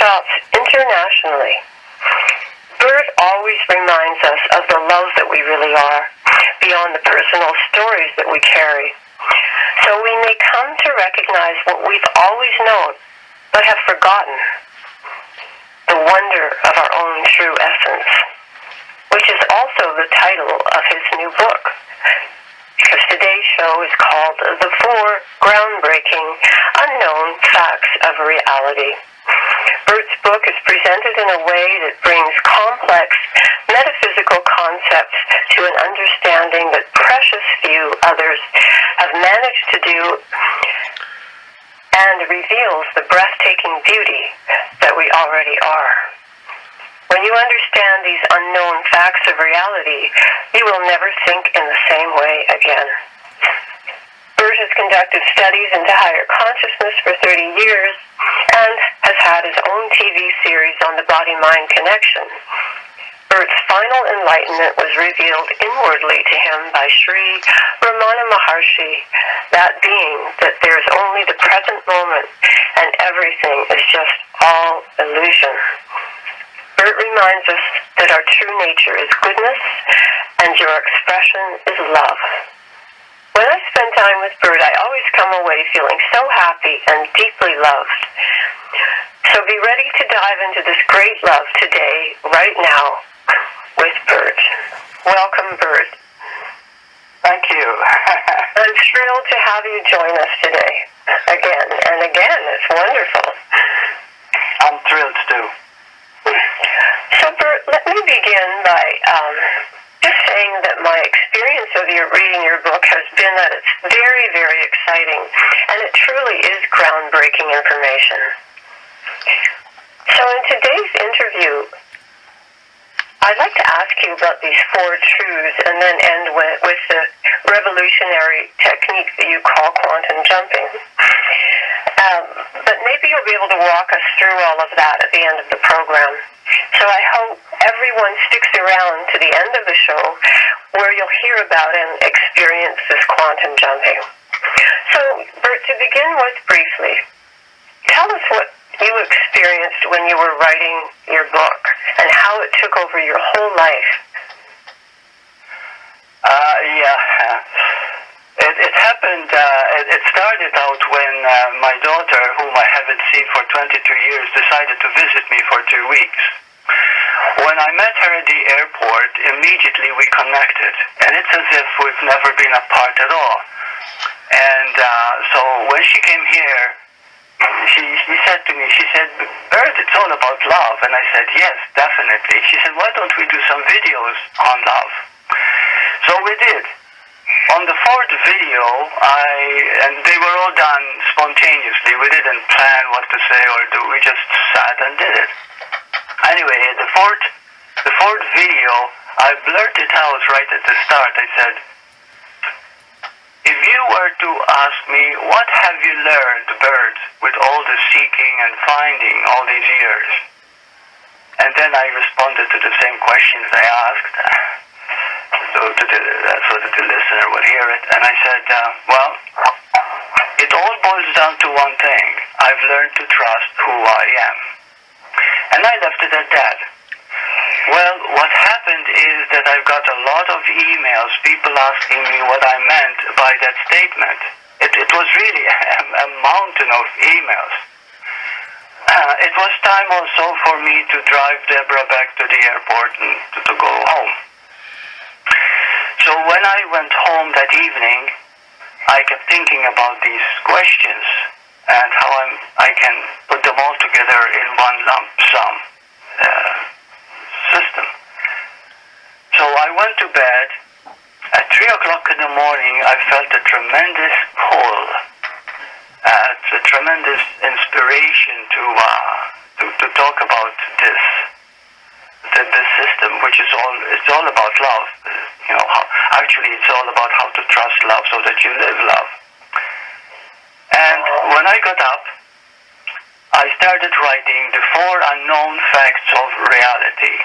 workshops internationally. Burt always reminds us of the love that we really are, beyond the personal stories that we carry. So we may come to recognize what we've always known, but have forgotten, the wonder of our own true essence, which is also the title of his new book, because today's show is called The Four Groundbreaking Unknown Facts of Reality. Burt's book is presented in a way that brings complex metaphysical concepts to an understanding that precious few others have managed to do, and reveals the breathtaking beauty that we already are. When you understand these unknown facts of reality, you will never think in the same way again. Burt has conducted studies into higher consciousness for 30 years and has had his own TV series on the body-mind connection. Burt's final enlightenment was revealed inwardly to him by Sri Ramana Maharshi, that being that there is only the present moment and everything is just all illusion. Burt reminds us that our true nature is goodness and your expression is love. When I spend time with Burt, I always come away feeling so happy and deeply loved. So be ready to dive into this great love today, right now, with Burt. Welcome, Burt. Thank you. I'm thrilled to have you join us today. Again and again. It's wonderful. I'm thrilled too. So, Burt, let me begin by just saying that my experience of reading your book has been that it's very, very exciting, and it truly is groundbreaking information. So in today's interview, I'd like to ask you about these four truths and then end with the revolutionary technique that you call quantum jumping. But maybe you'll be able to walk us through all of that at the end of the program. So I hope everyone sticks around to the end of the show where you'll hear about and experience this quantum jumping. So, Burt, to begin with briefly, tell us what you experienced when you were writing your book and how it took over your whole life. It happened, it started out when my daughter, whom I haven't seen for 22 years, decided to visit me for 2 weeks. When I met her at the airport, immediately we connected, and it's as if we've never been apart at all. And so when she came here, she said to me, Burt, it's all about love. And I said, yes, definitely. She said, why don't we do some videos on love? So we did. On the fourth video, and they were all done spontaneously. We didn't plan what to say or do. We just sat and did it. Anyway, the fourth video, I blurted out right at the start. I said, if you were to ask me, what have you learned, Burt, with all the seeking and finding all these years? And then I responded to the same questions I asked, so that the listener would hear it. And I said, well, it all boils down to one thing. I've learned to trust who I am. And I left it at that. Well, what happened is that I've got a lot of emails, people asking me what I meant by that statement. It was really a mountain of emails. It was time also for me to drive Devrah back to the airport and to go home. So when I went home that evening, I kept thinking about these questions and how I can put them all together in one lump sum system. So I went to bed. At 3 o'clock in the morning, I felt a tremendous pull, a tremendous inspiration to talk about this system, which is all about love. Actually, it's all about how to trust love so that you live love. And when I got up, I started writing the 4 unknown facts of reality,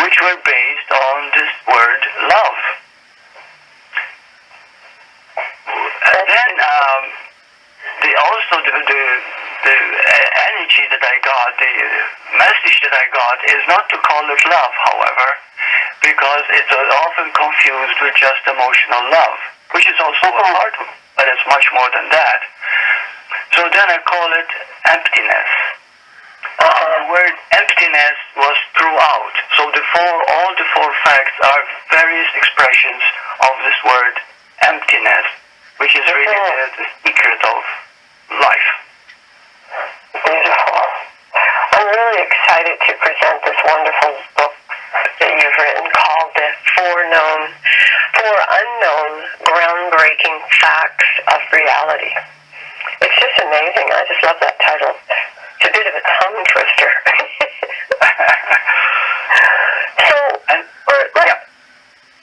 which were based on this word love. And then the energy that I got the message that I got is not to call it love, however, because it's often confused with just emotional love, which is also a part of it, but it's much more than that. So then I call it emptiness. The word emptiness was throughout. So all the four facts are various expressions of this word emptiness, which is really the secret of life. Beautiful. I'm really excited to present this wonderful book that you've written called The Four Unknown Groundbreaking Facts of Reality. It's just amazing. I just love that title. It's a bit of a tongue twister. So,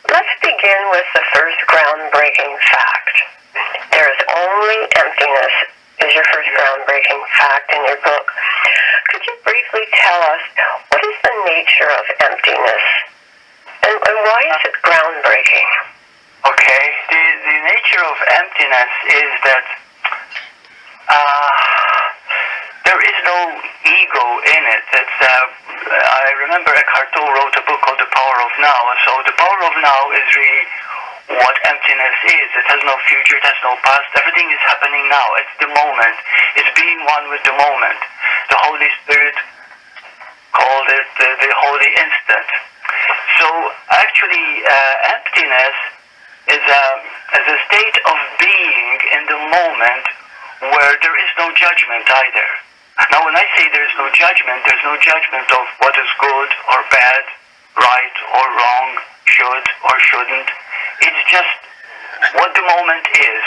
let's begin with the first groundbreaking fact. There is only emptiness is your first groundbreaking fact in your book. Could you briefly tell us what is the nature of emptiness and why is it groundbreaking? Okay, the nature of emptiness is that there is no ego in it. I remember Eckhart Tolle wrote a book called The Power of Now, and so the power of now is really what emptiness is. It has no future, it has no past. Everything is happening now. It's the moment. It's being one with the moment. The Holy Spirit called it the holy instant. So actually, emptiness is a state of being in the moment where there is no judgment either. Now, when I say there is no judgment of what is good or bad, right or wrong, should or shouldn't. It's just what the moment is.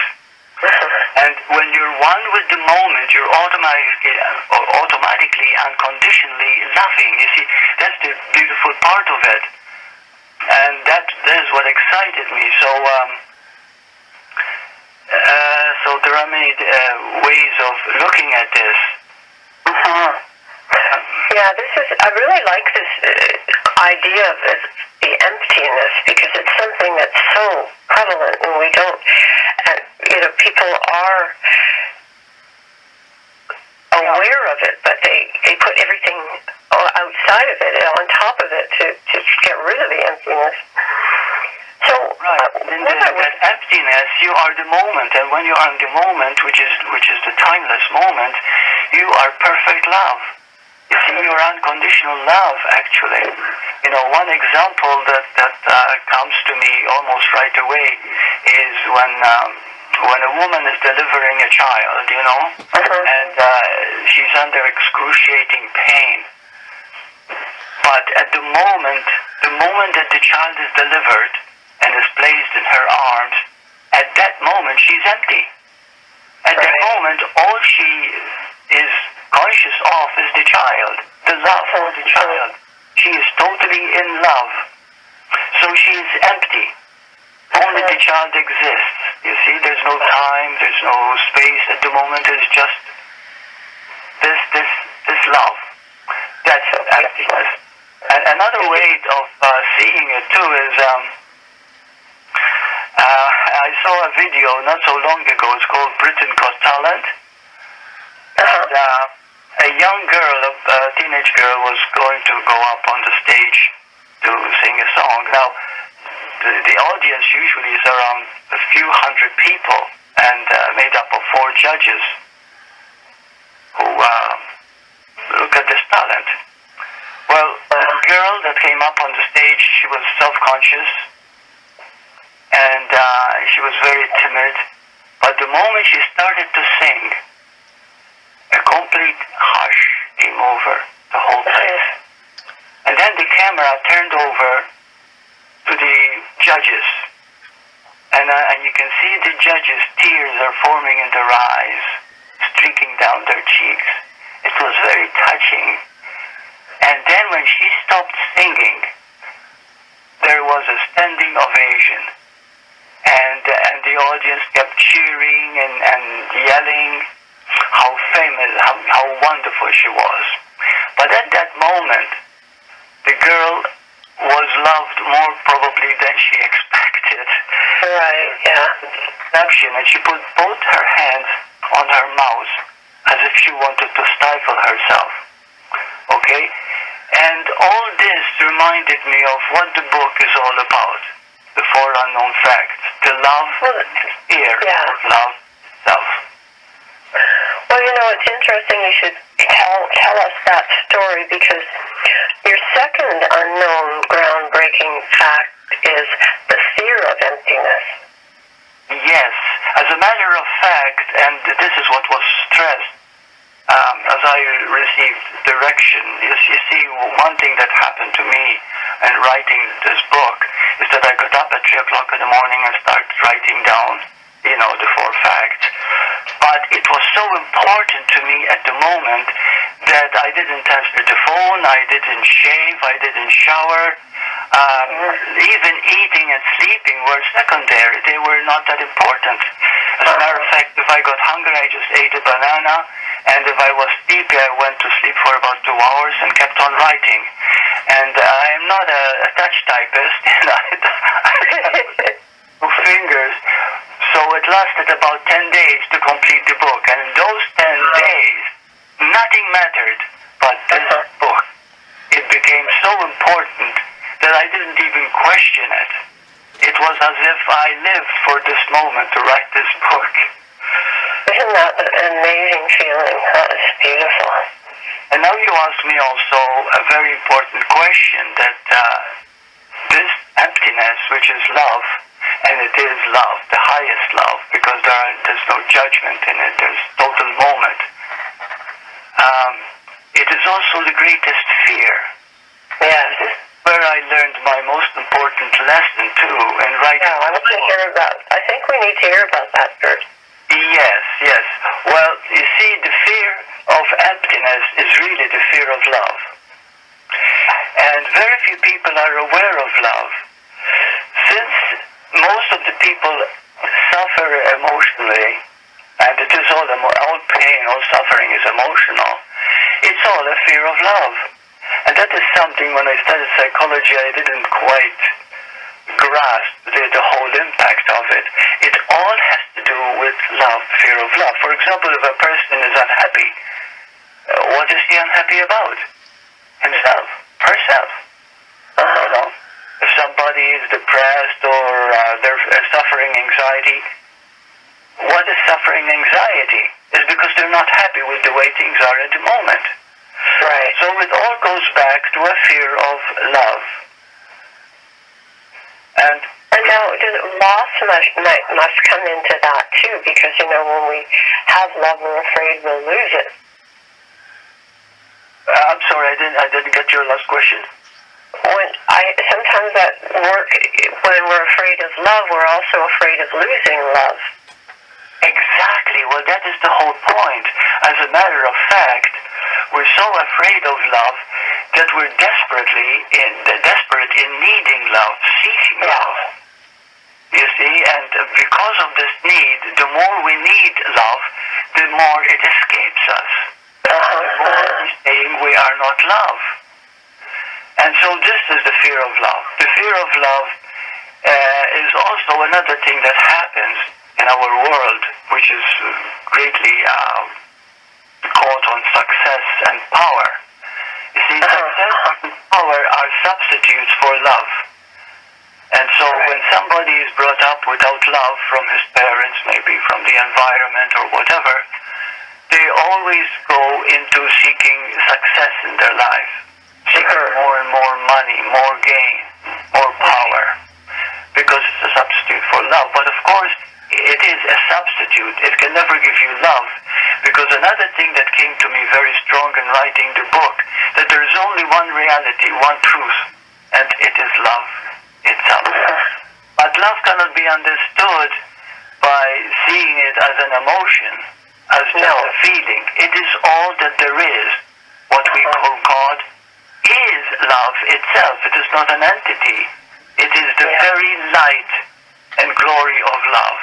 And when you're one with the moment, you're automatically unconditionally loving. You see, that's the beautiful part of it. And that is what excited me. So there are many ways of looking at this. Yeah, I really like this idea of the emptiness because it's something that's so prevalent and we don't, people are aware of it, but they put everything outside of it, on top of it to get rid of the emptiness. So, in that emptiness, you are the moment, and when you are in the moment, which is the timeless moment, you are perfect love. You see, you're unconditional love, actually. One example that comes to me almost right away is when a woman is delivering a child, and she's under excruciating pain. But at the moment that the child is delivered and is placed in her arms, at that moment she's empty. At that moment, all she is conscious of is the child, the love for the child. She is totally in love. So she is empty. Only the child exists. You see, there's no time, there's no space. At the moment, it's just this love. That's emptiness. And another way of seeing it too is I saw a video not so long ago. It's called Britain Got Talent. And a young girl, a teenage girl, was going to go up on the stage to sing a song. Now, the audience usually is around a few hundred people and made up of 4 judges who look at this talent. Well, the girl that came up on the stage, she was self-conscious and she was very timid. But the moment she started to sing, a complete hush came over the whole place. And then the camera turned over to the judges. And you can see the judges' tears are forming in their eyes, streaking down their cheeks. It was very touching. And then when she stopped singing, there was a standing ovation. And the audience kept cheering and yelling how famous, how wonderful she was. But at that moment, the girl was loved more probably than she expected. Right, yeah. And she put both her hands on her mouth as if she wanted to stifle herself. reminded me of what the book is all about. The Four Unknown Facts. The love, fear of love itself. Well, it's interesting you should tell us that story, because your second unknown groundbreaking fact is the fear of emptiness. Yes. As a matter of fact, and this is what was stressed as I received direction, you see, one thing that happened to me in writing this book is that I got up at 3 o'clock in the morning and started writing down, the 4 facts. But it was so important to me at the moment that I didn't answer the phone, I didn't shave, I didn't shower. Even eating and sleeping were secondary. They were not that important. As a matter of fact, if I got hungry, I just ate a banana, and if I was sleepy, I went to sleep for about 2 hours and kept on writing. And I am not a touch typist, I 2 fingers. So it lasted about 10 days to complete the book. And in those 10 days, nothing mattered but this book. It became so important that I didn't even question it. It was as if I lived for this moment to write this book. Isn't that an amazing feeling? That is beautiful. And now you ask me also a very important question, that this emptiness, which is love, and it is love, the highest love, because there's no judgment in it, there's total moment. It is also the greatest fear. Yes. Where I learned my most important lesson too in writing. Yeah, I want to hear about. I think we need to hear about that, Burt. Yes. Well, you see, the fear of emptiness is really the fear of love. And very few people are aware of love. Since most of the people suffer emotionally, and it is all pain, all suffering is emotional, it's all a fear of love. And that is something, when I studied psychology, I didn't quite grasp the whole impact of it. It all has to do with love, fear of love. For example, if a person is unhappy, what is he unhappy about? Himself, herself. If somebody is depressed or they're suffering anxiety, what is suffering anxiety? It's because they're not happy with the way things are at the moment. Right. So it all goes back to a fear of love. And now, loss must come into that too, because when we have love, we're afraid we'll lose it. I'm sorry, I didn't get your last question. Sometimes at work, when we're afraid of love, we're also afraid of losing love. Exactly. Well, that is the whole point. As a matter of fact, we're so afraid of love that we're desperate in needing love, seeking love. You see, and because of this need, the more we need love, the more it escapes us. The more we're saying we are not love. And so this is the fear of love. The fear of love is also another thing that happens in our world, which is greatly caught on success and power. You see, success and power are substitutes for love. And so when somebody is brought up without love from his parents, maybe from the environment or whatever, they always go into seeking success in their life, seeking more and more money, more gain, more power, because it's a substitute for love. But of course, it is a substitute. It can never give you love, because another thing that came to me very strong in writing the book, that there is only one reality, one truth, and it is love itself. But love cannot be understood by seeing it as an emotion, as just a feeling. It is all that there is. What we call God is love itself. It is not an entity. It is the very light and glory of love.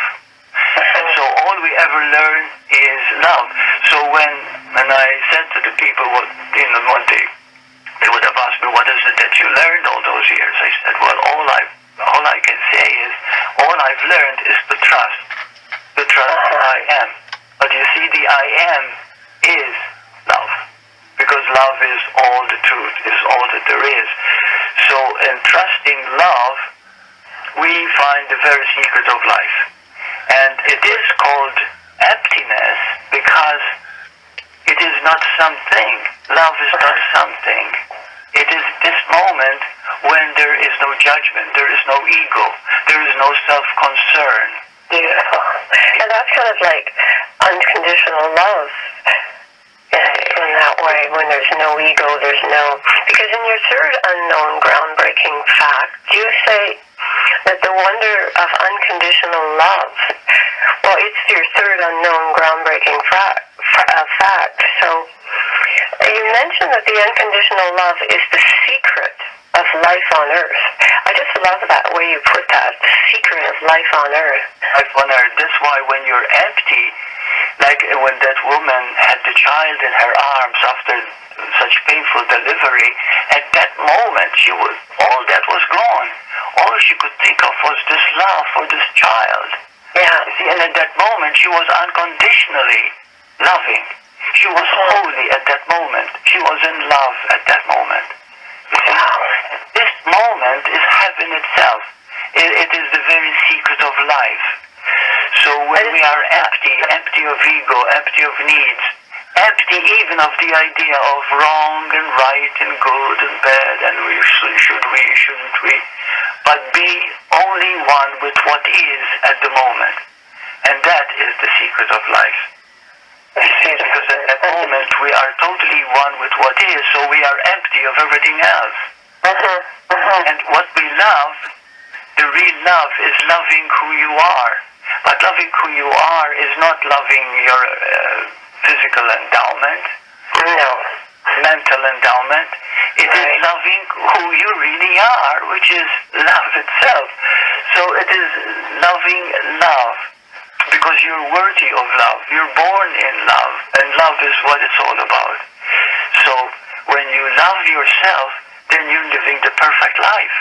And so all we ever learn is love. So when I said to the people, one day, they would have asked me, what is it that you learned all those years? I said, well, all I can say is, all I've learned is to trust the I am. But you see, the I am is love, because love is all the truth, is all that there is. So in trusting love, we find the very secret of life. And it is called emptiness because it is not something. Love is not something. It is this moment when there is no judgment, there is no ego, there is no self-concern. Beautiful. And that's kind of like unconditional love in that way, when there's no ego, there's no... Because in your third unknown groundbreaking fact, you say that the wonder of unconditional love, well, it's your third unknown groundbreaking fact. So you mentioned that the unconditional love is the secret of life on earth. I just love that way you put that, the secret of life on earth. Life on earth. That's why when you're empty, like when that woman had the child in her arms after such painful delivery, at that moment all that was gone. All she could think of was this love for this child. Yeah. See, and at that moment she was unconditionally loving. She was holy at that moment. She was in love at that moment. Wow. This moment is heaven itself. It is the very secret of life. So when we are empty of ego, empty of needs, empty even of the idea of wrong and right and good and bad and shouldn't we, but be only one with what is at the moment. And that is the secret of life. Because at that moment we are totally one with what is, so we are empty of everything else. And what we love, the real love, is loving who you are. But loving who you are is not loving your physical endowment, No. mental endowment. It is loving who you really are, which is love itself. So it is loving love. Because you're worthy of love. You're born in love. And love is what it's all about. So when you love yourself, then you're living the perfect life.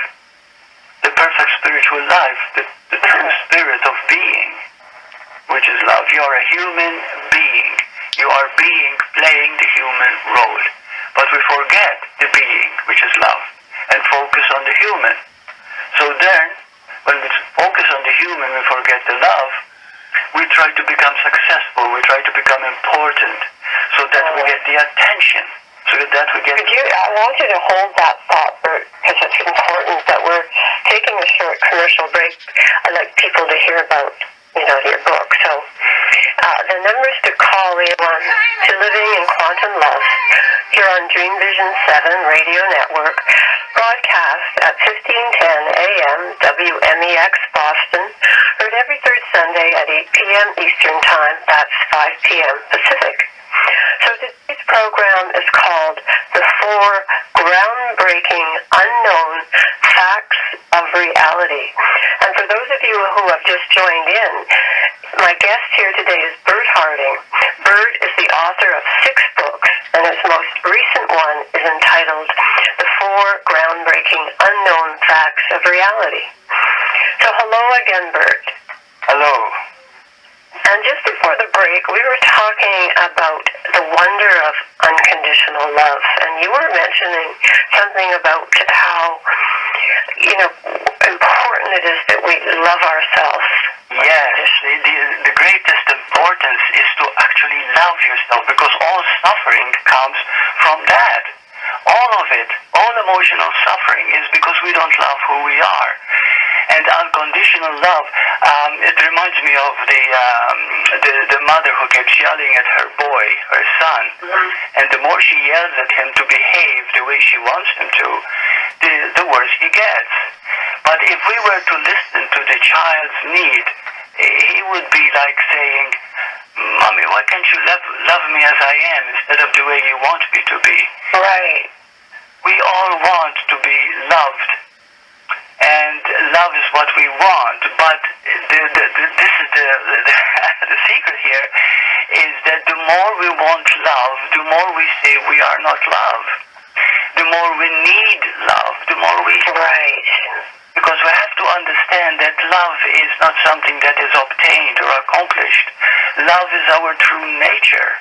The perfect spiritual life. The true spirit of being, which is love. You are a human being. You are being playing the human role. But we forget the being, which is love, and focus on the human. So then, when we focus on the human, we forget the love. We try to become successful, we try to become important, so that we get the attention, so that we get... I want you to hold that thought, Burt, because it's important that we're taking a short commercial break. I'd like people to hear about, your book. So the numbers to call in to Living in Quantum Love here on Dream Vision 7 Radio Network, broadcast at 1510 AM WMEX Boston, heard every third Sunday at 8 p.m. Eastern Time. That's 5 p.m. Pacific. So today's program is called The Four Groundbreaking Unknown Facts of Reality. And for those of you who have just joined in, my guest here today is Burt Harding. Burt is the author of 6 books, and his most recent one is entitled The Four Groundbreaking Unknown Facts of Reality. So hello again, Burt. Hello. And just before the break, we were talking about the wonder of unconditional love, and you were mentioning something about how, important it is that we love ourselves. Yes, the greatest importance is to actually love yourself, because all suffering comes from that. All of it, all emotional suffering is because we don't love who we are. And unconditional love, it reminds me of the mother who keeps yelling at her boy, her son. And the more she yells at him to behave the way she wants him to, the worse he gets. But if we were to listen to the child's need, he would be like saying, "Mommy, why can't you love me as I am instead of the way you want me to be?" Right. We all want to be loved. And love is what we want, but this is the secret here, is that the more we want love, the more we say we are not love. The more we need love, the more we... Right. Because we have to understand that love is not something that is obtained or accomplished. Love is our true nature.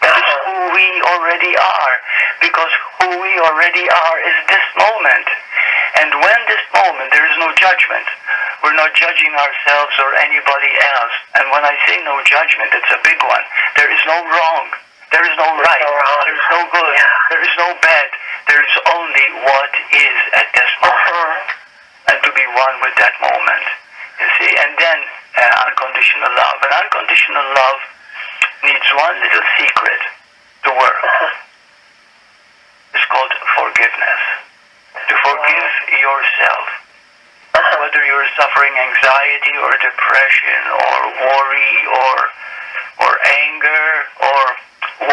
That is who we already are. Because who we already are is this moment. And when this moment, there is no judgment. We're not judging ourselves or anybody else. And when I say no judgment, it's a big one. There is no wrong. There is no right. There is no good. Yeah. There is no bad. There is only what is at this moment. And to be one with that moment. You see? And then unconditional love. And unconditional love needs one little secret to work. It's called forgiveness. To forgive yourself. Whether you're suffering anxiety or depression or worry or anger or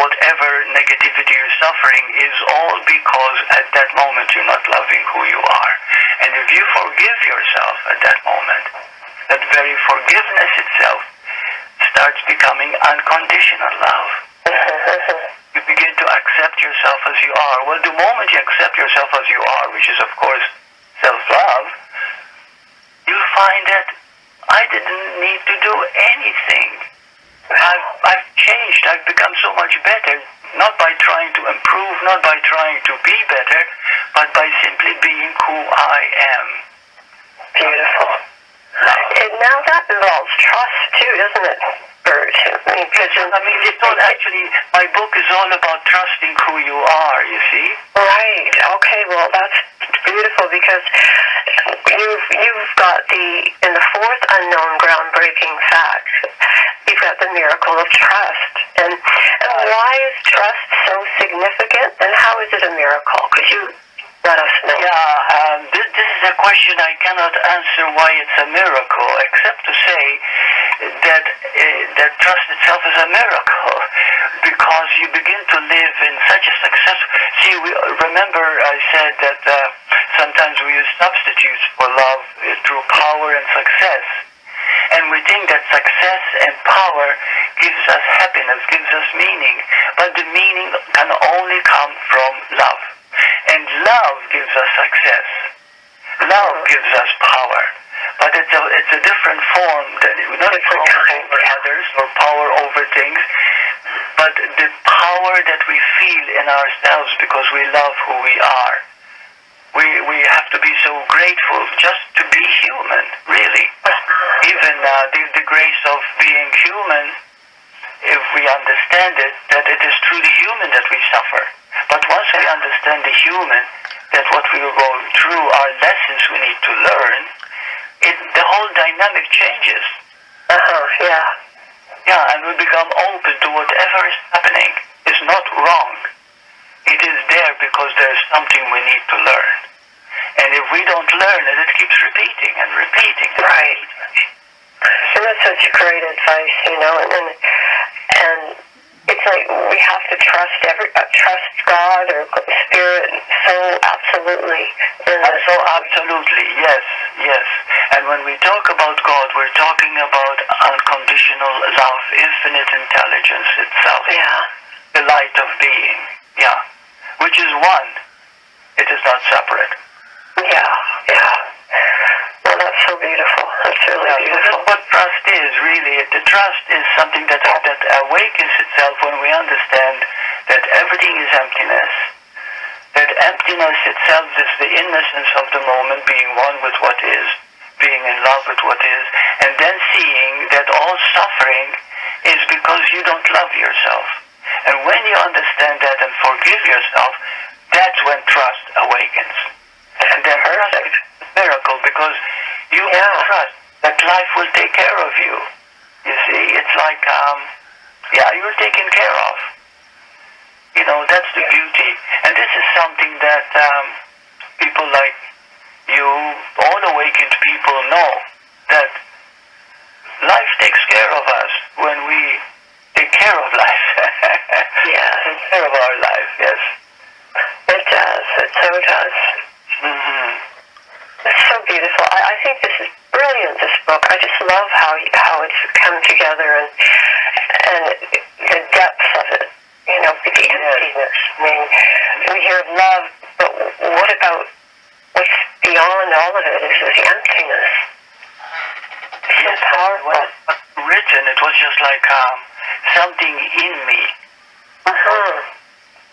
whatever negativity you're suffering is all because at that moment you're not loving who you are. And if you forgive yourself at that moment, that very forgiveness itself starts becoming unconditional love. You begin to accept yourself as you are. Well, the moment you accept yourself as you are, which is of course self-love, you'll find that I didn't need to do anything. I've changed. I've become so much better, not by trying to improve, not by trying to be better, but by simply being who I am. Beautiful. And now that involves trust too, doesn't it, Burt? It's all actually, my book is all about trusting who you are, you see? Right. Okay, well, that's beautiful because you've got in the fourth unknown groundbreaking fact, you've got the miracle of trust. And why is trust so significant, and how is it a miracle? Could you let us know? Yeah, this is a question I cannot answer why it's a miracle, except to say that trust itself is a miracle, because you begin to live in such a success. See, remember I said that sometimes we use substitutes for love through power and success. And we think that success and power gives us happiness, gives us meaning. But the meaning can only come from love. And love gives us success. Love gives us power. But it's a different form, not power over others or power over things, but the power that we feel in ourselves because we love who we are. We have to be so grateful just to be human, really. Even the grace of being human, if we understand it, that it is through the human that we suffer. But once we understand the human, that what we are going through are lessons we need to learn, the whole dynamic changes. Yeah. Yeah, and we become open to whatever is happening. It's not wrong. It is there because there's something we need to learn. And if we don't learn it, it keeps repeating and repeating. Right. And that's such great advice, and it's like we have to trust God or Spirit so absolutely. So absolutely, yes. And when we talk about God, we're talking about unconditional love, infinite intelligence itself. Yeah. The light of being, which is one. It is not separate. Yeah. Well, that's so beautiful. That's really beautiful. That's what trust is, really. The trust is something that awakens itself when we understand that everything is emptiness, that emptiness itself is the innocence of the moment, being one with what is, being in love with what is, and then seeing that all suffering is because you don't love yourself. And when you understand that and forgive yourself, that's when trust awakens. And then trust is a miracle because you trust that life will take care of you. You see, it's like, you're taken care of. That's the beauty. And this is something that people like you, all awakened people, know that life takes care of us when we take care of life. Take care of our life, yes. It does. It so does. Mm-hmm. It's so beautiful. I think this is brilliant, this book. I just love how it's come together and the depth of it. The emptiness. I mean, we hear of love, but what about what's beyond all of it is the emptiness. It's so powerful. When it was written, it was just like something in me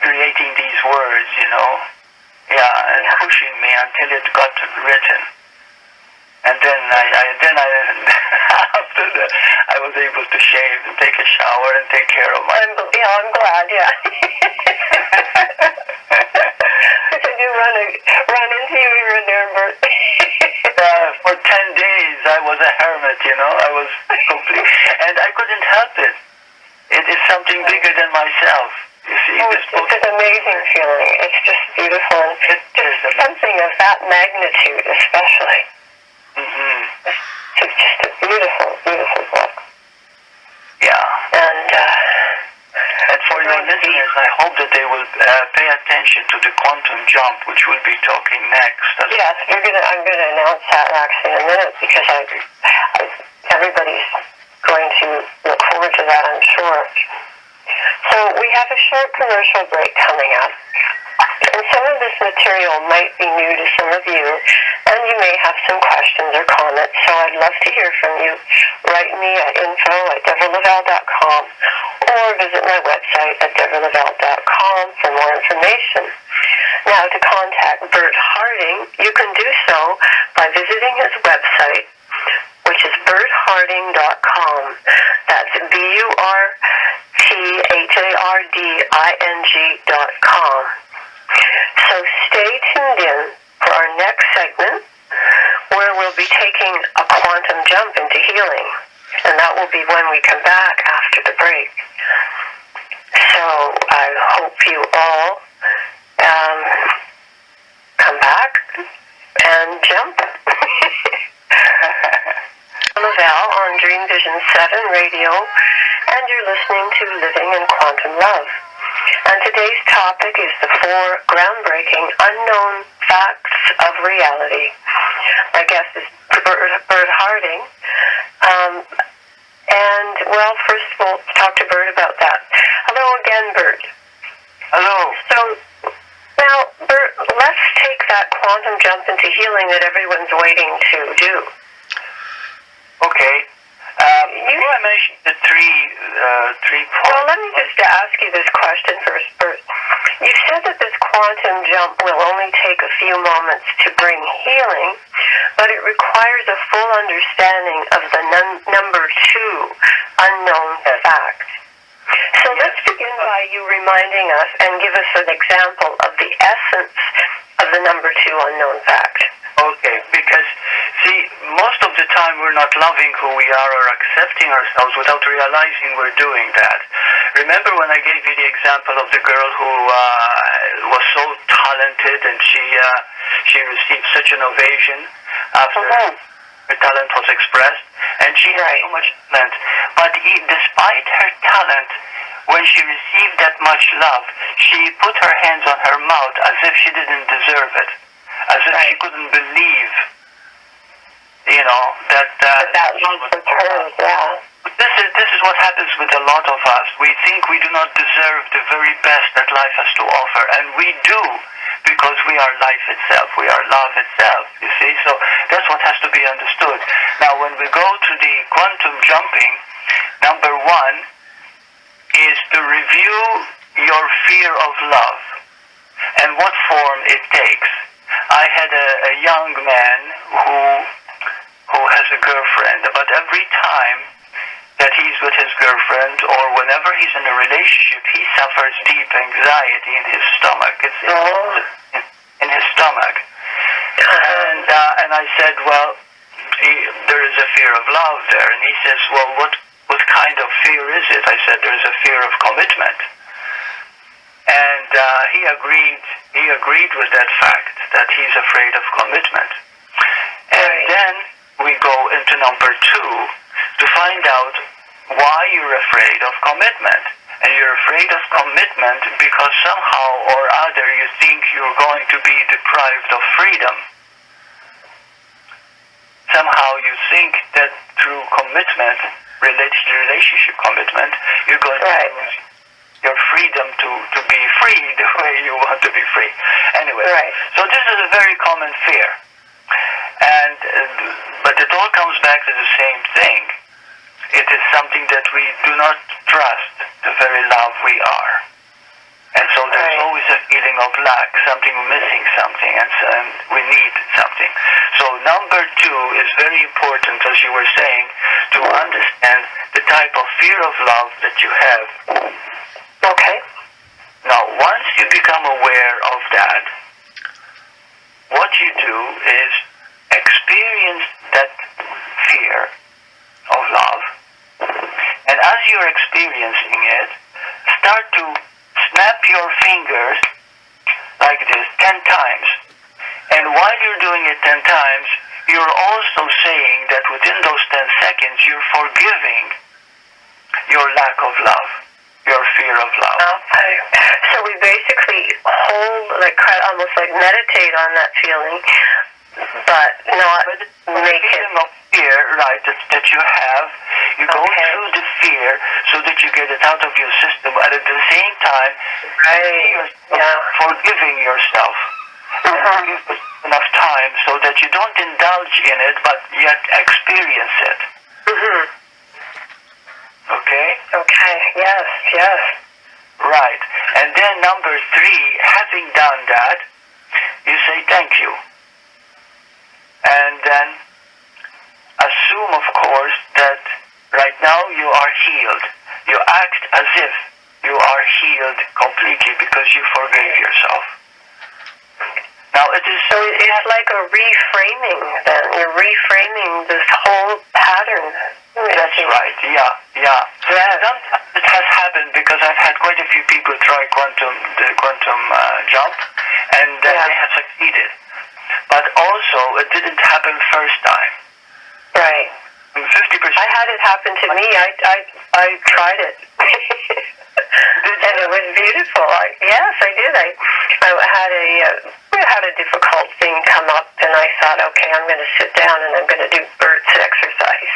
creating these words, and pushing me until it got written. And then after that, I was able to shave and take a shower and take care of myself. I'm glad, yeah. Did you run into you here and there, Burt? For 10 days, I was a hermit, I was complete, and I couldn't help it. It is something bigger than myself. You see, it's an amazing feeling. It's just beautiful. It is something of that magnitude, especially. Mm-hmm. It's just a beautiful, beautiful book. Yeah. And for your listeners, I hope that they will pay attention to the quantum jump, which we'll be talking next. Yes, I'm gonna announce that actually in a minute, because everybody's going to look forward to that, I'm sure. So we have a short commercial break coming up. And some of this material might be new to some of you, and you may have some questions or comments, so I'd love to hear from you. Write me at info@DevrahLaval.com or visit my website at DevrahLaval.com for more information. Now, to contact Burt Harding, you can do so by visiting his website, which is burtharding.com. That's BURTHARDING.com. So stay tuned in for our next segment, where we'll be taking a quantum jump into healing. And that will be when we come back after the break. So I hope you all come back and jump. Laval on Dream Vision 7 Radio, and you're listening to Living in Quantum Love. And today's topic is the 4 groundbreaking unknown facts of reality. My guest is Burt Harding. And, well, first we'll talk to Burt about that. Hello again, Burt. Hello. So, now, Burt, let's take that quantum jump into healing that everyone's waiting to do. Okay. Before I mention the three points. Well, let me just ask you this question first, Burt. You said that this quantum jump will only take a few moments to bring healing, but it requires a full understanding of the number 2 unknown fact. So let's begin by you reminding us and give us an example of the essence of the number 2 unknown fact. Okay, because, see, most of the time we're not loving who we are or accepting ourselves without realizing we're doing that. Remember when I gave you the example of the girl who was so talented and she received such an ovation after her talent was expressed, and she had so much talent. But despite her talent, when she received that much love, she put her hands on her mouth as if she didn't deserve it. As if she couldn't believe, that love was hers. Yeah. This is what happens with a lot of us. We think we do not deserve the very best that life has to offer, and we do, because we are life itself. We are love itself. You see, so that's what has to be understood. Now, when we go to the quantum jumping, number 1 is to review your fear of love and what form it takes. I had a young man who has a girlfriend, but every time that he's with his girlfriend or whenever he's in a relationship, he suffers deep anxiety in his stomach. It's in his stomach. And I said, well, there is a fear of love there. And he says, well, what kind of fear is it? I said, there's a fear of commitment. And he agreed with that fact, that he's afraid of commitment. And then we go into number 2 to find out why you're afraid of commitment. And you're afraid of commitment because somehow or other you think you're going to be deprived of freedom. Somehow you think that through commitment, related to relationship commitment, you're going to lose your freedom to be free the way you want to be free. Anyway, so this is a very common fear. But it all comes back to the same thing. It is something that we do not trust the very love we are. And so there's always a feeling of lack, something missing something, and we need something. So number 2 is very important, as you were saying, to understand the type of fear of love that you have. Okay. Now, once you become aware of that, what you do is experience that fear of love, and as you're experiencing it, start to snap your fingers like this 10 times. And while you're doing it 10 times, you're also saying that within those 10 seconds, you're forgiving your lack of love, your fear of love. Okay. So we basically hold, almost like meditate on that feeling, but not make it... of fear, right, that you have, you go through the fear so that you get it out of your system, and at the same time, forgiving yourself. And give it enough time so that you don't indulge in it, but yet experience it. Okay? Okay, yes. Right. And then number 3, having done that, you say thank you. And then assume, of course, that right now you are healed. You act as if you are healed completely because you forgave yourself. Now it is... So it's like a reframing then. You're reframing this whole pattern. That's right, yeah. Sometimes it has happened because I've had quite a few people try the quantum jump, and they have succeeded. But also, it didn't happen first time. Right. 50%. I had it happen to me. I tried it. And it was beautiful. Yes, I did. I had a difficult thing come up, and I thought, okay, I'm going to sit down and I'm going to do Burt's exercise.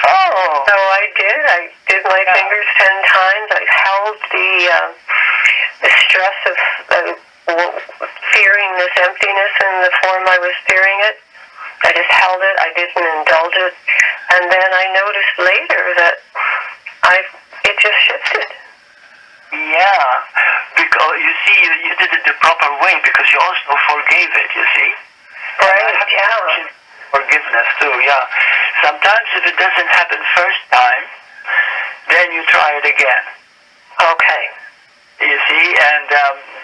So I did. I did my fingers 10 times. I held the stress of fearing this emptiness in the form I was fearing it. I just held it. I didn't indulge it. And then I noticed later that it just shifted. Yeah, because you see, you did it the proper way because you also forgave it, you see? Right, yeah. Forgiveness too, yeah. Sometimes if it doesn't happen first time, then you try it again. Okay. You see, and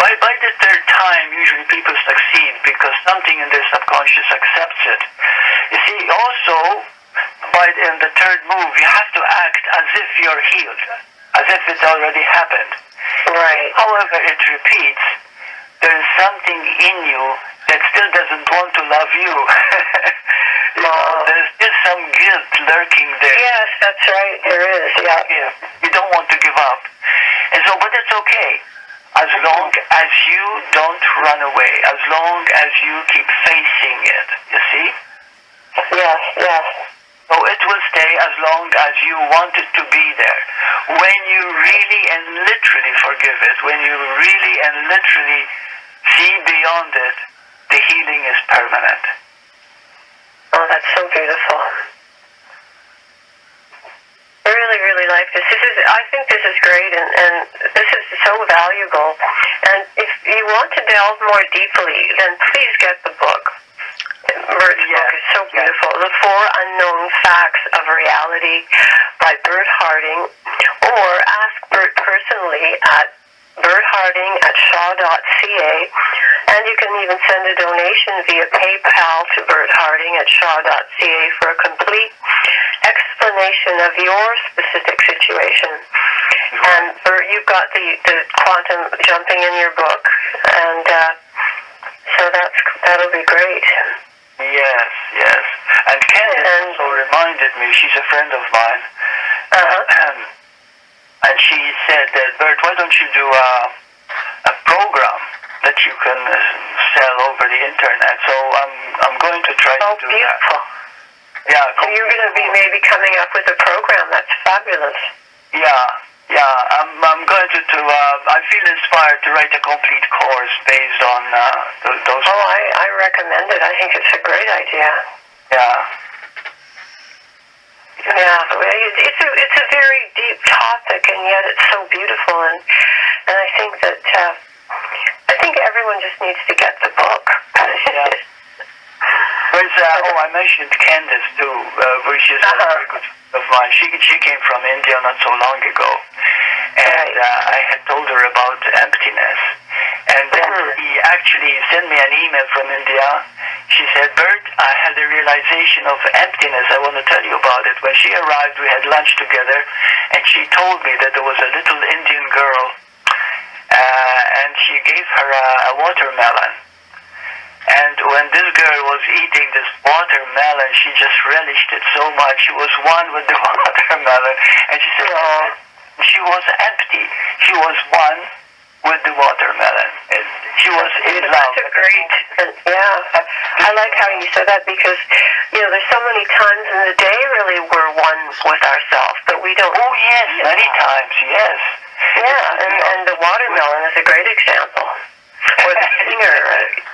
by the 3rd time, usually people succeed because something in their subconscious accepts it. You see, also, in the 3rd move, you have to act as if you're healed, as if it already happened. Right. However, it repeats, there's something in you that still doesn't want to love you. There's still some guilt lurking there. Yes, that's right. There is, yeah. You don't want to give up. And so, but that's okay. As long as you don't run away, as long as you keep facing it, you see? Yes. So it will stay as long as you want it to be there. When you really and literally forgive it, when you really and literally see beyond it, the healing is permanent. Oh, that's so beautiful. I really like this. I think this is great, and this is so valuable. And if you want to delve more deeply, then please get the book. Burt's book is so beautiful. The 4 Unknown Facts of Reality by Burt Harding, or ask Burt personally at burtharding@shaw.ca, and you can even send a donation via PayPal to Burt Harding at shaw.ca for a complete explanation of your specific situation. And Burt, you've got the quantum jumping in your book, and so that'll be great. Yes. And Candace also reminded me, she's a friend of mine, and she said that, Burt, why don't you do a program that you can sell over the internet? So I'm going to try to do beautiful. that. Yeah. So you're going to be maybe coming up with a program. That's fabulous. Yeah. I'm going to I feel inspired to write a complete course based on those. Oh, I recommend it. I think it's a great idea. Yeah. Yeah, it's a very deep topic, and yet it's so beautiful. And And I think that everyone just needs to get the book. Yeah. I mentioned Candace too, which is a very good friend of mine. She came from India not so long ago, and I had told her about emptiness, and then he actually sent me an email from India. She said, "Burt, I had a realization of emptiness. I want to tell you about it." When she arrived, we had lunch together, and she told me that there was a little Indian girl, and she gave her a watermelon. And when this girl was eating this watermelon, she just relished it so much. She was one with the watermelon. And she said, she was empty. She was one with the watermelon. And she was in love. That's a great, I like how you said that because, there's so many times in the day really we're one with ourselves, but we don't. Oh, yes, many times, yes. Yeah, and the watermelon is a great example. Or the singer,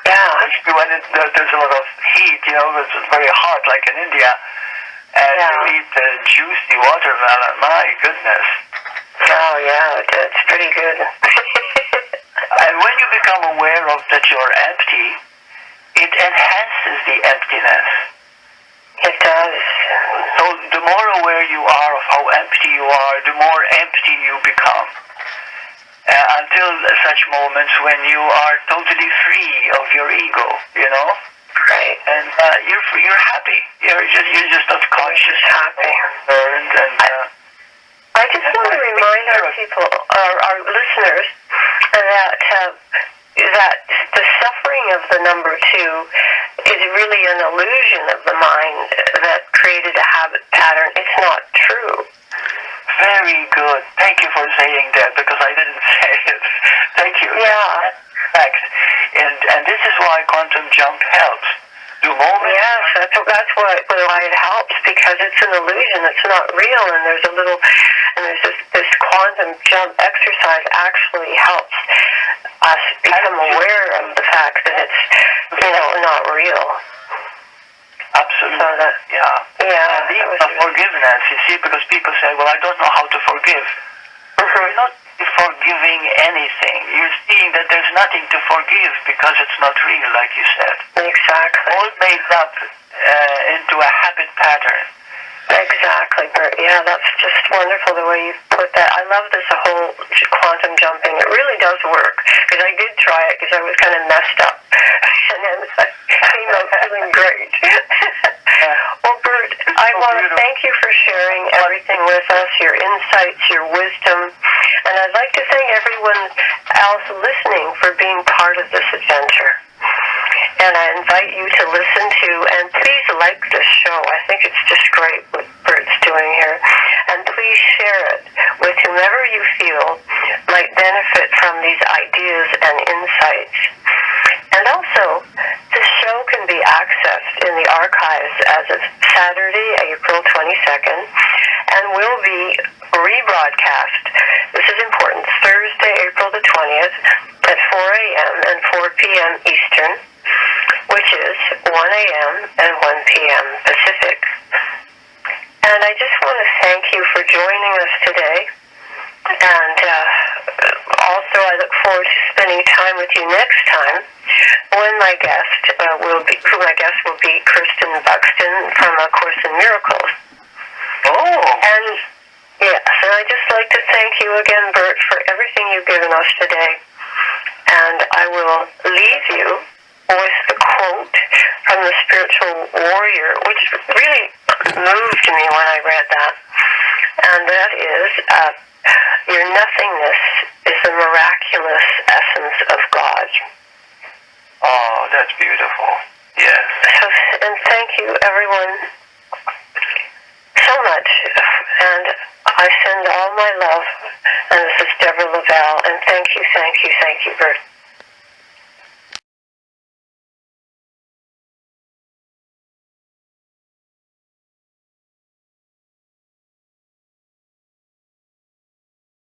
Especially when there's a lot of heat, it's very hot, like in India, and you eat the juicy watermelon, my goodness. Oh, yeah, it's pretty good. And when you become aware of that you're empty, it enhances the emptiness. It does. So the more aware you are of how empty you are, the more empty you become. Until such moments when you are totally free of your ego, Right. And you're happy. You're just not conscious, happy. I just want to remind our people, our listeners, that the suffering of the number two is really an illusion of the mind that created a habit pattern. It's not true. Very good. Thank you for saying that because I didn't say it. Thank you. Yeah. Thanks. And this is why quantum jump helps. Yes, that's why it helps because it's an illusion. It's not real, and there's this quantum jump exercise actually helps us become aware of the fact that it's not real. Absolutely. So that, And even forgiveness, you see, because people say, well, I don't know how to forgive. You're not forgiving anything. You're seeing that there's nothing to forgive because it's not real, like you said. Exactly. All made up into a habit pattern. Exactly, Burt. Yeah, that's just wonderful the way you put that. I love this whole quantum jumping. It really does work because I did try it because I was kind of messed up, and then I came out feeling great. Well, Burt, I want to thank you for sharing everything with us, your insights, your wisdom, and I'd like to thank everyone else listening for being part of this adventure. And I invite you to listen to, and please like this show. I think it's just great what Burt's doing here. And please share it with whomever you feel might benefit from these ideas and insights. And also, this show can be accessed in the archives as of Saturday, April 22nd, and will be rebroadcast. This is important. Thursday, April the 20th at 4 a.m. and 4 p.m. Eastern, which is 1 a.m. and 1 p.m. Pacific. And I just want to thank you for joining us today. And also I look forward to spending time with you next time when my guest will be Kirsten Buxton from A Course in Miracles. Oh. And yes, and I'd just like to thank you again, Burt, for everything you've given us today. And I will leave you with the quote from the spiritual warrior, which really moved me when I read that. And that is, your nothingness is the miraculous essence of God. Oh, that's beautiful. Yes. So, and thank you, everyone, so much. And I send all my love. And this is Devrah Laval. And thank you, Burt.